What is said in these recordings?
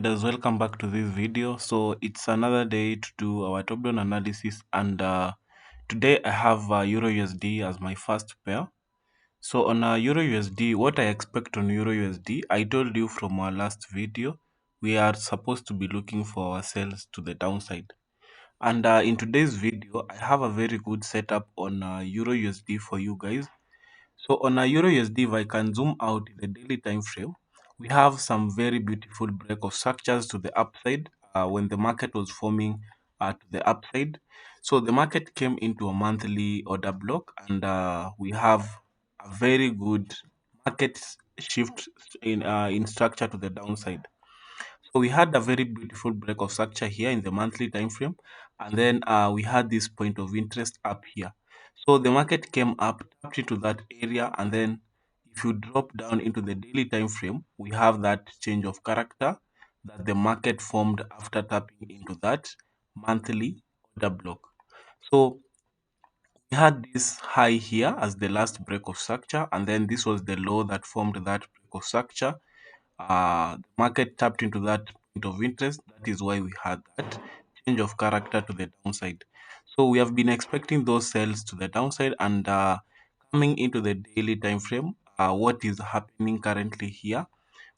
Guys, welcome back to this video. So it's another day to do our top down analysis, and today I have Euro USD as my first pair. So on Euro USD, what I expect on Euro USD, I told you from our last video, we are supposed to be looking for ourselves to the downside. And in today's video, I have a very good setup on Euro USD for you guys. So on a Euro USD, if I can zoom out in the daily time frame, we have some very beautiful break of structures to the upside when the market was forming to the upside. So the market came into a monthly order block, and we have a very good market shift in structure to the downside. So we had a very beautiful break of structure here in the monthly time frame, and then we had this point of interest up here. So the market came up, tapped into that area, and then if you drop down into the daily time frame, we have that change of character that the market formed after tapping into that monthly order block. So we had this high here as the last break of structure, and then this was the low that formed that break of structure. The market tapped into that point of interest. That is why we had that change of character to the downside. So we have been expecting those sales to the downside, and coming into the daily time frame, what is happening currently here?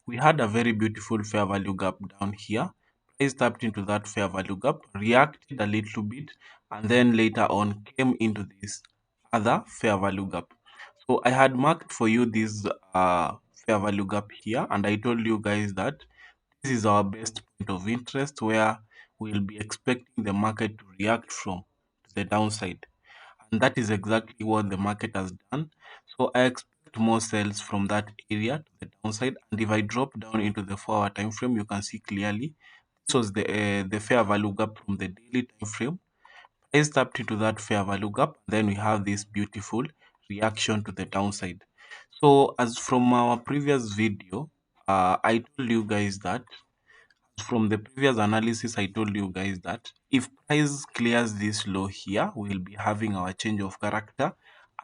We had a very beautiful fair value gap down here. Price tapped into that fair value gap, reacted a little bit, and then later on came into this other fair value gap. So I had marked for you this fair value gap here, and I told you guys that this is our best point of interest where we'll be expecting the market to react from to the downside. And that is exactly what the market has done. So I expect more sales from that area to the downside. And if I drop down into the 4-hour time frame, you can see clearly this was the fair value gap from the daily time frame. Price tapped into that fair value gap. Then we have this beautiful reaction to the downside. So as from our previous video, I told you guys that from the previous analysis, I told you guys that if price clears this low here, we'll be having our change of character,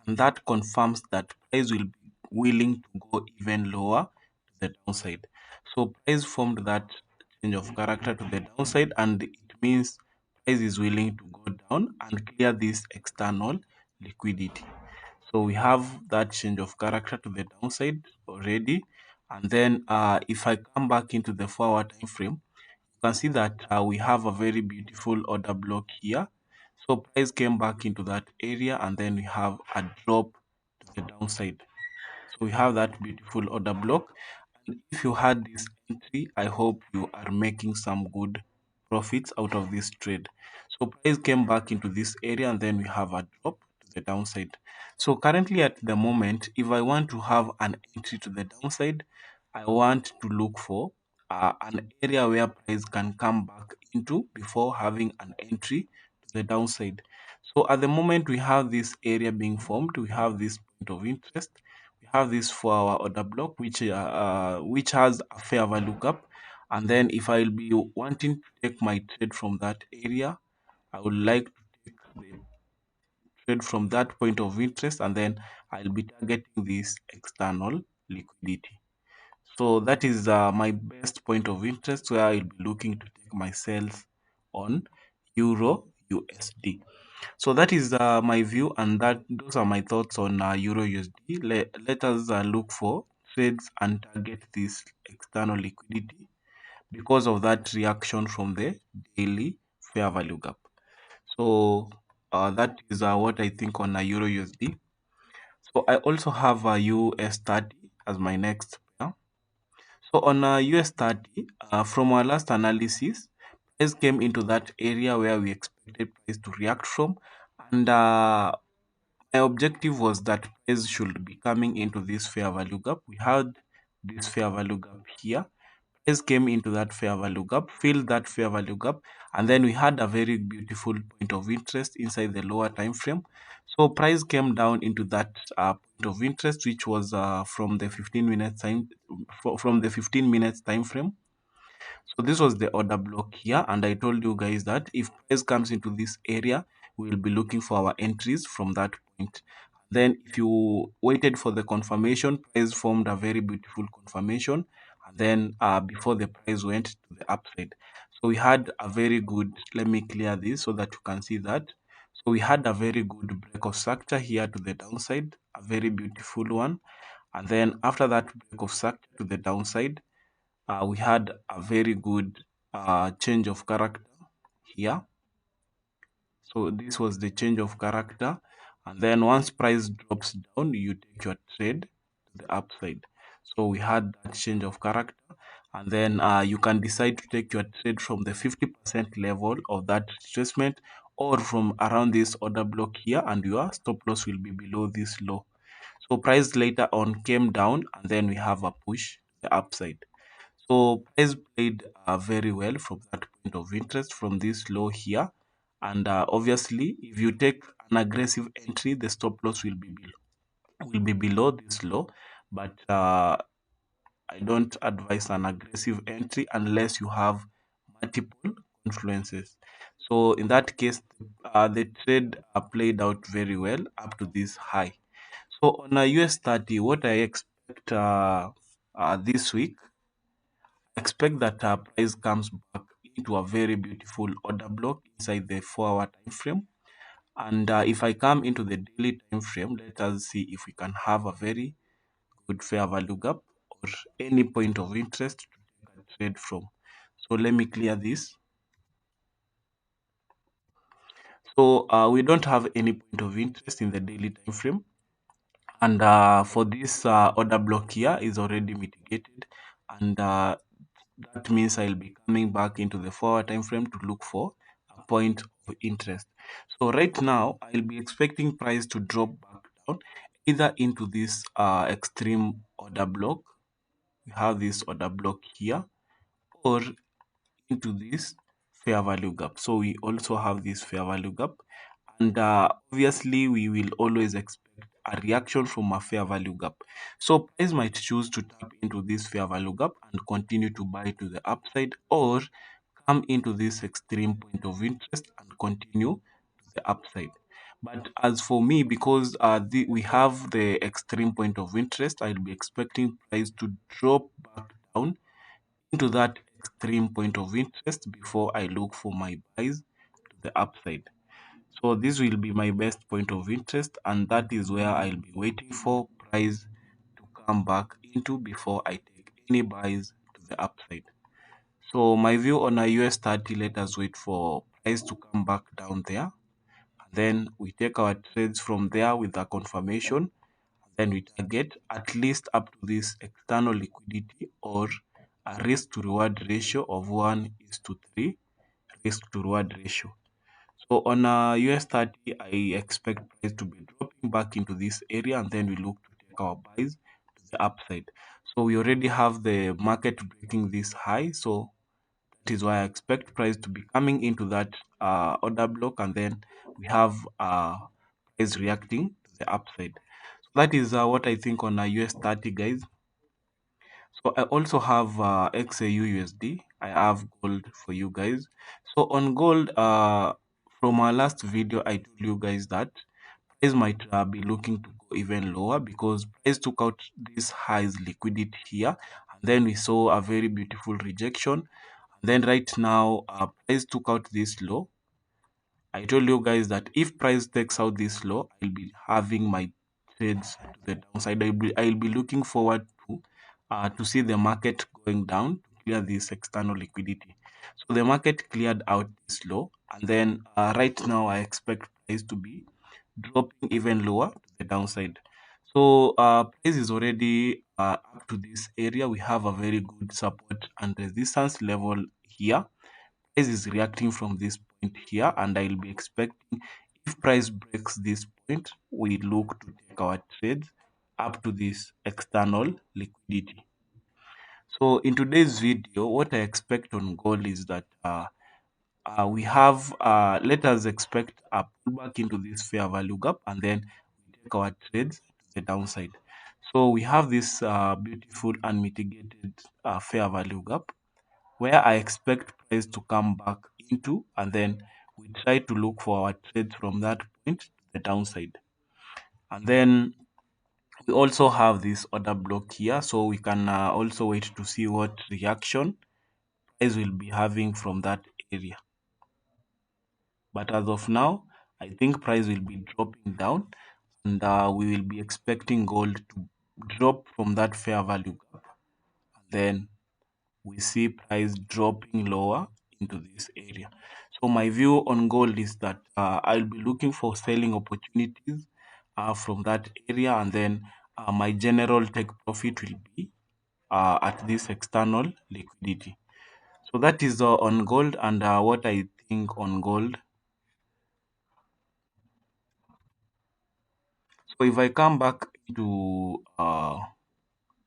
and that confirms that price will be willing to go even lower to the downside. So price formed that change of character to the downside, and it means price is willing to go down and clear this external liquidity. So we have that change of character to the downside already. And then if I come back into the 4-hour time frame, you can see that we have a very beautiful order block here. So price came back into that area, and then we have a drop to the downside. So we have that beautiful order block. And if you had this entry, I hope you are making some good profits out of this trade. So price came back into this area, and then we have a drop to the downside. So currently at the moment, if I want to have an entry to the downside, I want to look for an area where price can come back into before having an entry to the downside. So at the moment, we have this area being formed. We have this point of interest. We have this 4-hour order block, which has a fair value gap. And then if I'll be wanting to take my trade from that area, I would like to take the trade from that point of interest, and then I'll be targeting this external liquidity. So that is my best point of interest where I'll be looking to take my sales on Euro USD. So that is my view, and that those are my thoughts on Euro USD. Let us look for trades and target this external liquidity because of that reaction from the daily fair value gap. So that is what I think on Euro USD. So I also have a US 30 as my next pair. So on US 30, from our last analysis, price came into that area where we expected price to react from, and my objective was that price should be coming into this fair value gap. We had this fair value gap here. Price came into that fair value gap, filled that fair value gap, and then we had a very beautiful point of interest inside the lower time frame. So price came down into that point of interest, which was from the 15 minutes time from the 15 minutes time frame. So this was the order block here, and I told you guys that if price comes into this area, we will be looking for our entries from that point. Then if you waited for the confirmation, price formed a very beautiful confirmation, and then before the price went to the upside. So we had a very good, let me clear this so that you can see that. So we had a very good break of structure here to the downside, a very beautiful one. And then after that break of structure to the downside, we had a very good change of character here. So this was the change of character. And then once price drops down, you take your trade to the upside. So we had that change of character. And then you can decide to take your trade from the 50% level of that retracement or from around this order block here, and your stop loss will be below this low. So price later on came down, and then we have a push to the upside. So price played very well from that point of interest from this low here. And obviously, if you take an aggressive entry, the stop loss will be below this low. But I don't advise an aggressive entry unless you have multiple influences. So in that case, the trade played out very well up to this high. So on a US 30, what I expect this week, expect that price comes back into a very beautiful order block inside the 4-hour time frame. And if I come into the daily time frame, let us see if we can have a very good fair value gap or any point of interest to take a trade from. So let me clear this. So we don't have any point of interest in the daily time frame. And for this order block here is already mitigated, and that means I'll be coming back into the 4-hour time frame to look for a point of interest. So right now I'll be expecting price to drop back down either into this extreme order block. We have this order block here, or into this fair value gap. So we also have this fair value gap, and obviously we will always expect a reaction from a fair value gap. So price might choose to tap into this fair value gap and continue to buy to the upside, or come into this extreme point of interest and continue to the upside. But as for me, because we have the extreme point of interest, I'll be expecting price to drop back down into that extreme point of interest before I look for my buys to the upside. So this will be my best point of interest, and that is where I'll be waiting for price to come back into before I take any buys to the upside. So my view on a US 30, let us wait for price to come back down there. And then we take our trades from there with a confirmation. Then we target at least up to this external liquidity or a risk to reward ratio of 1 is to 3 risk to reward ratio. So on a US 30, I expect price to be dropping back into this area, and then we look to take our buys to the upside. So we already have the market breaking this high. So that is why I expect price to be coming into that order block, and then we have price reacting to the upside. So that is what I think on a US 30, guys. So I also have XAU USD. I have gold for you guys. So on gold, from our last video, I told you guys that price might be looking to go even lower because price took out this highs liquidity here, and then we saw a very beautiful rejection. And then right now, price took out this low. I told you guys that if price takes out this low, I'll be having my trades to the downside. I'll be looking forward to see the market going down to clear this external liquidity. So the market cleared out this low, and then right now I expect price to be dropping even lower to the downside. So price is already up to this area. We have a very good support and resistance level here. Price is reacting from this point here, and I'll be expecting if price breaks this point, we look to take our trades up to this external liquidity. So in today's video, what I expect on gold is that we have, let us expect a pullback into this fair value gap, and then we take our trades to the downside. So we have this beautiful unmitigated fair value gap where I expect price to come back into, and then we try to look for our trades from that point to the downside. And then We also have this order block here, so we can also wait to see what reaction price will be having from that area. But as of now, I think price will be dropping down, and we will be expecting gold to drop from that fair value gap. Then we see price dropping lower into this area. So my view on gold is that I'll be looking for selling opportunities from that area, and then my general take profit will be at this external liquidity. So that is on gold, and what I think on gold. So if I come back to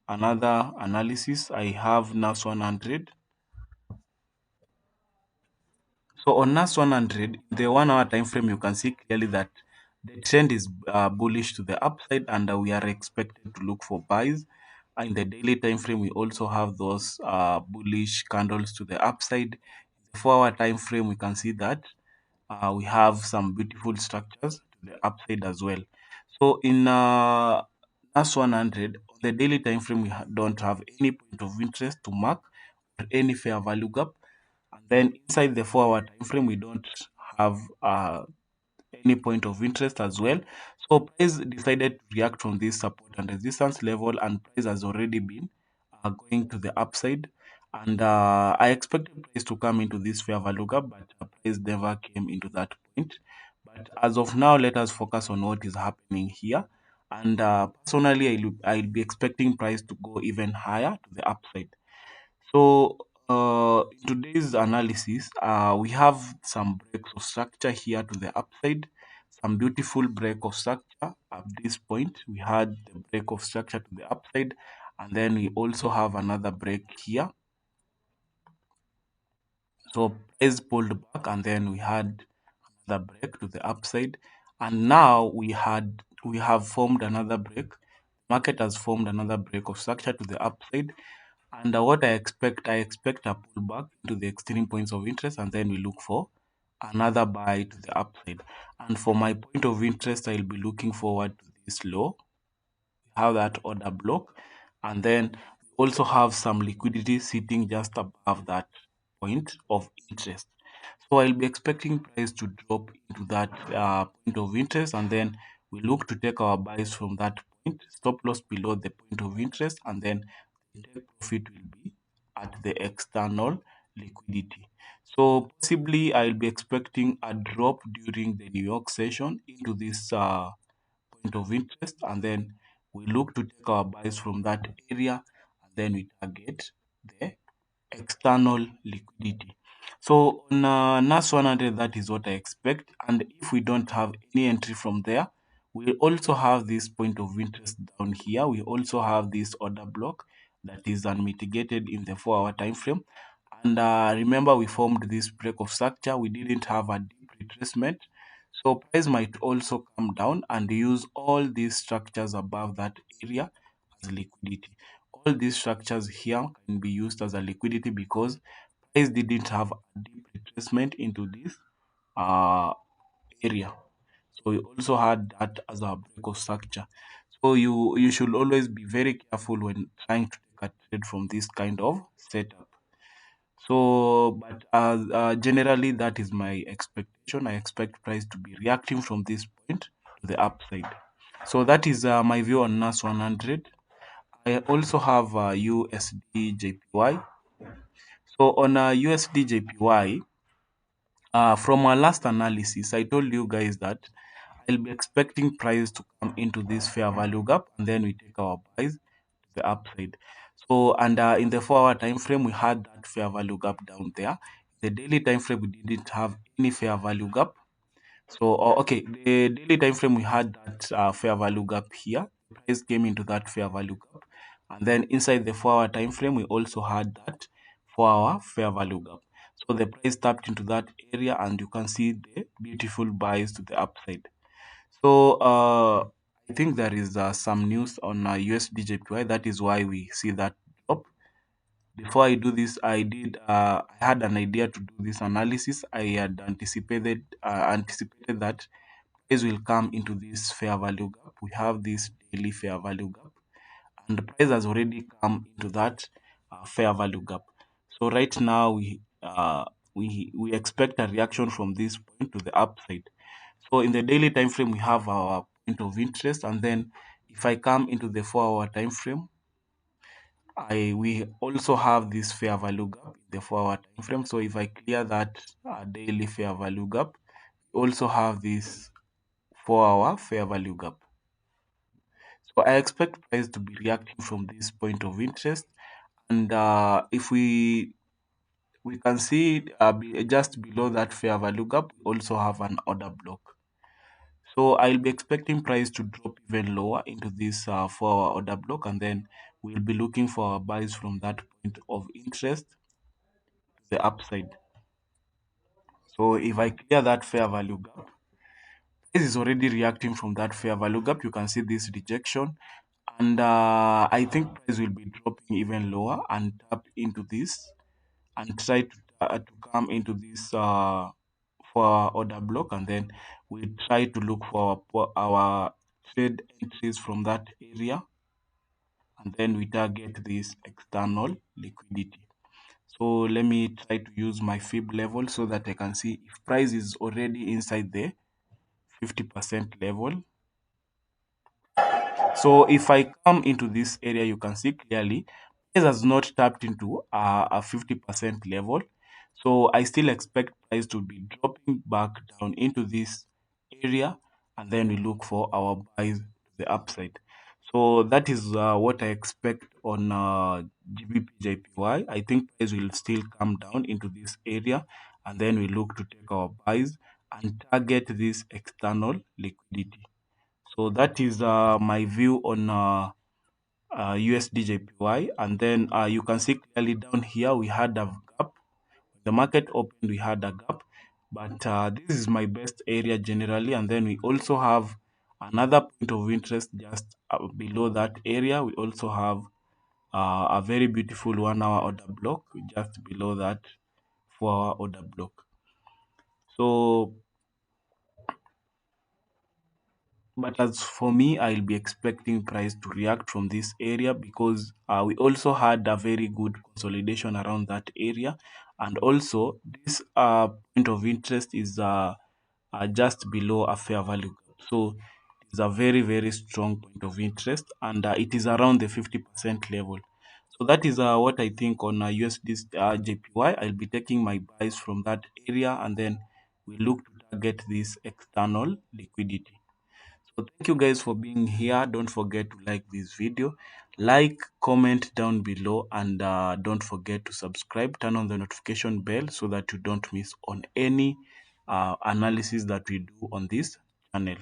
another analysis, I have NAS 100. So on NAS 100, the 1 hour time frame, you can see clearly that the trend is bullish to the upside, and we are expected to look for buys. In the daily time frame, we also have those bullish candles to the upside. The 4 hour time frame, we can see that we have some beautiful structures to the upside as well. So in NAS 100, on the daily time frame, we don't have any point of interest to mark or any fair value gap. And then inside the 4 hour time frame, we don't have any point of interest as well. So price decided to react from this support and resistance level, and price has already been going to the upside. And I expected price to come into this fair value gap, but price never came into that point. But as of now, let us focus on what is happening here. And personally, I'll be expecting price to go even higher to the upside. So, in today's analysis, we have some breaks of structure here to the upside, some beautiful break of structure at this point. We had the break of structure to the upside, and then we also have another break here. So, price pulled back, and then we had the break to the upside, and now we have formed another break. Market has formed another break of structure to the upside, and what I expect a pullback to the extreme points of interest, and then we look for another buy to the upside. And for my point of interest, I'll be looking forward to this low, have that order block, and then we also have some liquidity sitting just above that point of interest. So I'll be expecting price to drop into that point of interest, and then we look to take our buys from that point, stop loss below the point of interest, and then the take profit will be at the external liquidity. So possibly I'll be expecting a drop during the New York session into this point of interest, and then we look to take our buys from that area, and then we target the external liquidity. So on NAS 100, that is what I expect. And if we don't have any entry from there, we also have this point of interest down here. We also have this order block that is unmitigated in the 4 hour time frame. And remember, we formed this break of structure. We didn't have a deep retracement. So price might also come down and use all these structures above that area as liquidity. All these structures here can be used as a liquidity because price didn't have a deep retracement into this uh, area. So we also had that as a break of structure. So you should always be very careful when trying to take a trade from this kind of setup. So, but generally, that is my expectation. I expect price to be reacting from this point to the upside. So that is my view on NAS 100. I also have USD JPY. So on USD JPY, from our last analysis, I told you guys that I'll be expecting price to come into this fair value gap, and then we take our buys to the upside. So, and in the 4 hour time frame, we had that fair value gap down there. The daily time frame, we didn't have any fair value gap. So, okay, the daily time frame, we had that fair value gap here. Price came into that fair value gap. And then inside the 4 hour time frame, we also had that 4 hour fair value gap. So the price tapped into that area, and you can see the beautiful buys to the upside. So I think there is some news on USD JPY. That is why we see that drop. Before I do this, I had an idea to do this analysis. I had anticipated that price will come into this fair value gap. We have this daily fair value gap, and the price has already come into that fair value gap. So right now we expect a reaction from this point to the upside. So in the daily time frame we have our point of interest, and then if I come into the 4 hour time frame, I we also have this fair value gap in the 4 hour time frame. So if I clear that daily fair value gap, we also have this 4 hour fair value gap. So I expect price to be reacting from this point of interest, and if we can see just below that fair value gap, we also have an order block. So I'll be expecting price to drop even lower into this 4 hour order block, and then we'll be looking for our buys from that point of interest to the upside. So if I clear that fair value gap, price is already reacting from that fair value gap. You can see this rejection, and I think price will be dropping even lower and tap into this and try to come into this for our order block, and then we try to look for our trade entries from that area, and then we target this external liquidity. So let me try to use my fib level so that I can see if price is already inside the 50% level. So if I come into this area, you can see clearly price has not tapped into a 50% level. So I still expect price to be dropping back down into this area, and then we look for our buys to the upside. So that is what I expect on GBP I think price will still come down into this area, and then we look to take our buys and target this external liquidity. So that is my view on USD and then you can see clearly down here we had a gap. The market opened, we had a gap, but this is my best area generally. And then we also have another point of interest just below that area. We also have a very beautiful 1 hour order block just below that 4 hour order block. So but as for me, I'll be expecting price to react from this area because we also had a very good consolidation around that area. And also, this point of interest is just below a fair value gap. So it's a very, very strong point of interest, and it is around the 50% level. So that is what I think on USD JPY. I'll be taking my buys from that area, and then we look to target this external liquidity. So thank you guys for being here. Don't forget to like this video, like, comment down below, and don't forget to subscribe. Turn on the notification bell so that you don't miss on any analysis that we do on this channel.